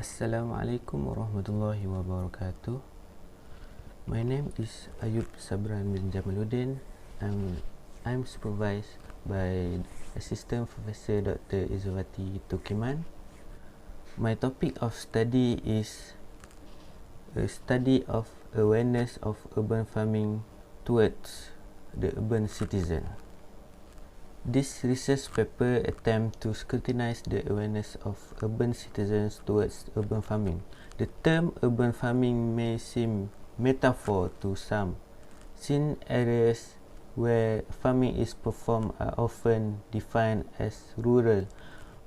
Assalamualaikum warahmatullahi wabarakatuh. My name is Ayub Sabran bin Jamaluddin. I'm supervised by Assistant Professor Dr. Izawati Tukiman. My topic of study is a study of awareness of urban farming towards the urban citizen. This research paper attempts to scrutinize the awareness of urban citizens towards urban farming. The term urban farming may seem metaphor to some, since areas where farming is performed are often defined as rural.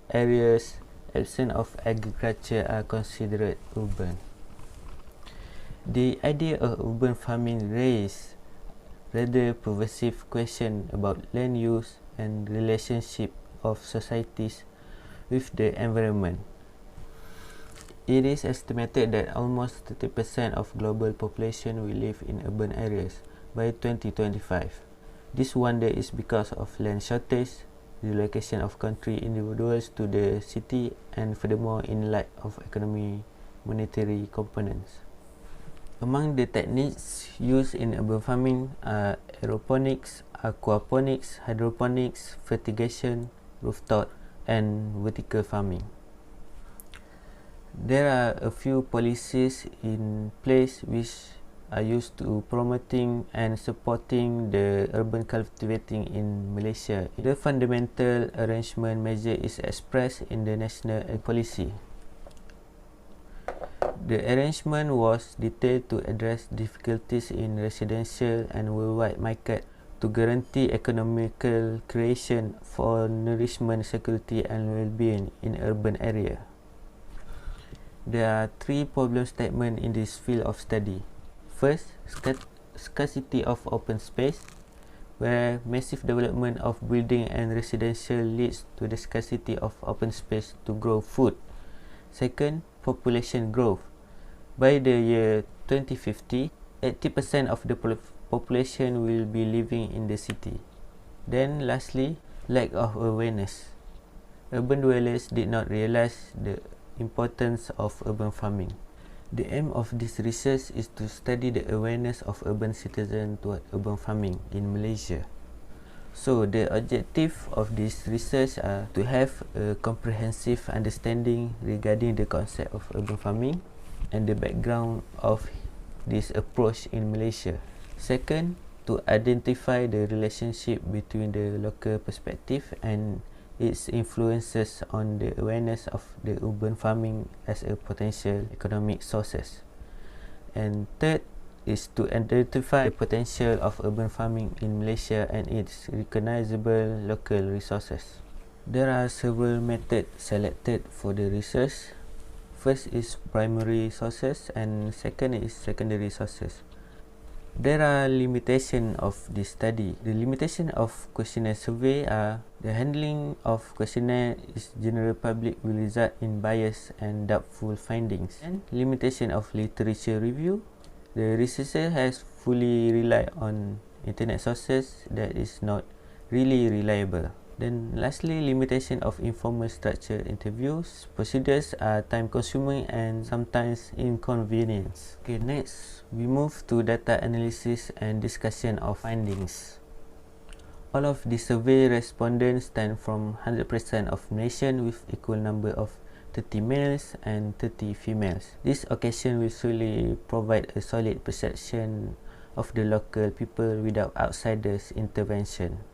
Areas absent of agriculture are considered urban. The idea of urban farming raises rather pervasive question about land use and relationship of societies with the environment. It is estimated that almost 30% of global population will live in urban areas by 2025. This wonder is because of land shortage, relocation of country individuals to the city, and furthermore in light of economic monetary components. Among the techniques used in urban farming are aeroponics, aquaponics, hydroponics, fertigation, rooftop, and vertical farming. There are a few policies in place which are used to promoting and supporting the urban cultivating in Malaysia. The fundamental arrangement measure is expressed in the national policy. The arrangement was detailed to address difficulties in residential and worldwide market to guarantee economical creation for nourishment, security, and well-being in urban area. There are three problem statements in this field of study. First, scarcity of open space, where massive development of building and residential leads to the scarcity of open space to grow food. Second, population growth. By the year 2050, 80% of the population will be living in the city. Then lastly, lack of awareness. Urban dwellers did not realize the importance of urban farming. The aim of this research is to study the awareness of urban citizens toward urban farming in Malaysia. So the objective of this research are to have a comprehensive understanding regarding the concept of urban farming and the background of this approach in Malaysia. Second, to identify the relationship between the local perspective and its influences on the awareness of the urban farming as a potential economic sources. And third is to identify the potential of urban farming in Malaysia and its recognizable local resources. There are several methods selected for the research. First is primary sources and second is secondary sources. There are limitations of this study. The limitation of questionnaire survey are the handling of questionnaire is general public will result in bias and doubtful findings. And limitation of literature review. The researcher has fully relied on internet sources that is not really reliable. Then lastly, limitation of informal structured interviews. Procedures are time consuming and sometimes inconvenience. Okay, next we move to data analysis and discussion of findings. All of the survey respondents stand from 100% of nation with equal number of 30 males and 30 females. This occasion will surely provide a solid perception of the local people without outsiders' intervention.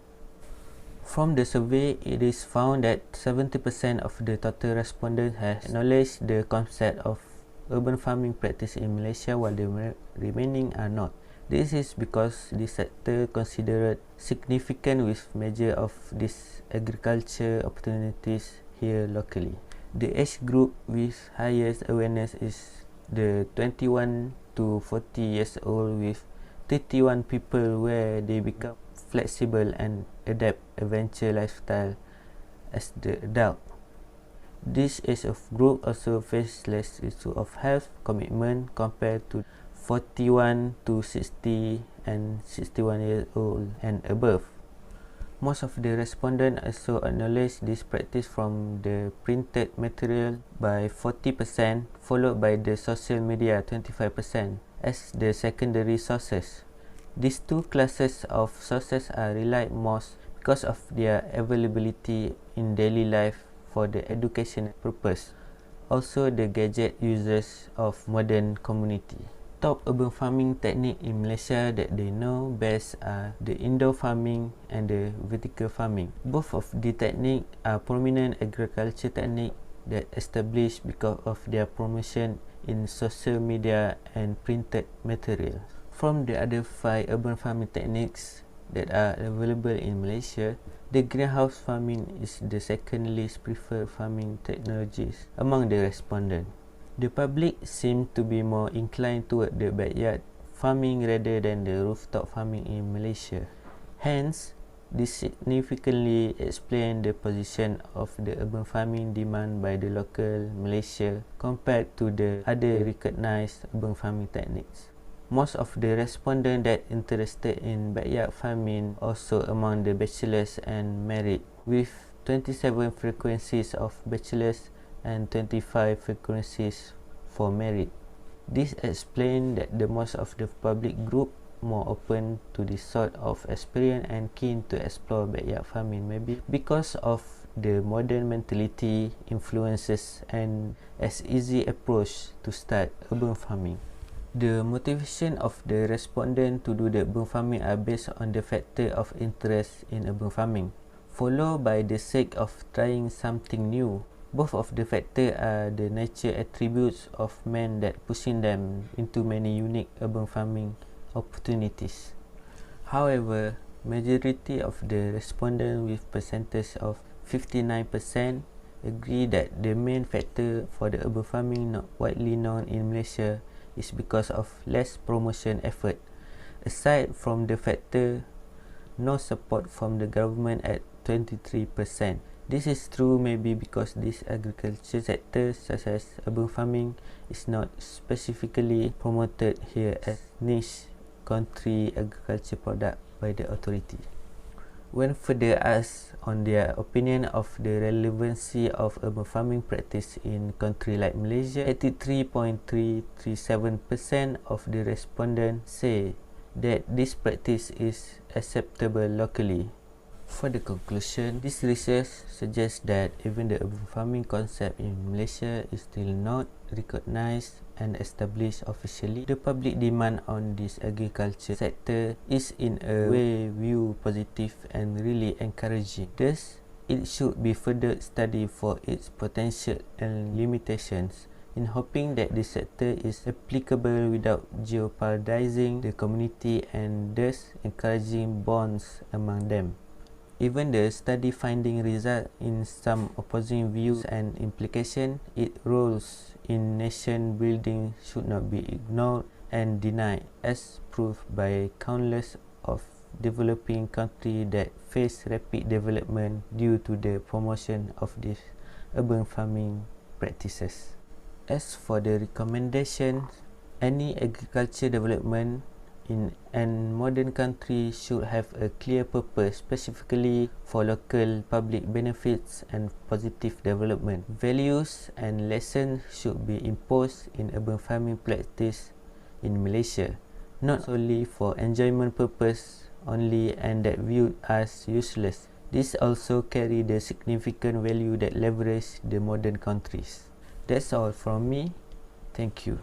From the survey, it is found that 70% of the total respondents have acknowledged the concept of urban farming practice in Malaysia, while the remaining are not. This is because this sector considered significant with measure of these agriculture opportunities here locally. The age group with highest awareness is the 21 to 40 years old, with 31 people where they become flexible and adapt adventure lifestyle as the adult. This age of group also face less issue of health commitment compared to 41 to 60 and 61 years old and above. Most of the respondents also acknowledge this practice from the printed material by 40%, followed by the social media 25% as the secondary sources. These two classes of sources are relied most because of their availability in daily life for the education purpose. Also the gadget users of modern community. Top urban farming technique in Malaysia that they know best are the indoor farming and the vertical farming. Both of the technique are prominent agriculture technique that established because of their promotion in social media and printed material. From the other 5 urban farming techniques that are available in Malaysia, the greenhouse farming is the second least preferred farming technologies among the respondents. The public seemed to be more inclined toward the backyard farming rather than the rooftop farming in Malaysia. Hence, this significantly explains the position of the urban farming demand by the local Malaysia compared to the other recognized urban farming techniques. Most of the respondents that interested in backyard farming also among the bachelors and married, with 27 frequencies of bachelors and 25 frequencies for married. This explains that the most of the public group more open to this sort of experience and keen to explore backyard farming, maybe because of the modern mentality influences and as easy approach to start urban farming. The motivation of the respondent to do the urban farming are based on the factor of interest in urban farming, followed by the sake of trying something new. Both of the factors are the nature attributes of men that pushing them into many unique urban farming opportunities. However, majority of the respondents with percentage of 59% agree that the main factor for the urban farming not widely known in Malaysia is because of less promotion effort. Aside from the factor, no support from the government at 23%. This is true maybe because this agriculture sector such as urban farming is not specifically promoted here as niche country agriculture product by the authority. When further asked on their opinion of the relevancy of urban farming practice in country like Malaysia, 83.337% of the respondents say that this practice is acceptable locally. For the conclusion, this research suggests that even the urban farming concept in Malaysia is still not recognized and established officially, the public demand on this agriculture sector is in a way viewed positive and really encouraging. Thus, it should be further studied for its potential and limitations, in hoping that this sector is applicable without jeopardizing the community and thus encouraging bonds among them. Even the study finding result in some opposing views and implications, its roles in nation building should not be ignored and denied, as proved by countless of developing countries that face rapid development due to the promotion of these urban farming practices. As for the recommendations, any agriculture development in a modern country should have a clear purpose specifically for local public benefits and positive development. Values and lessons should be imposed in urban farming practice in Malaysia, not solely for enjoyment purpose only and that viewed as useless. This also carry the significant value that leverage the modern countries. That's all from me. Thank you.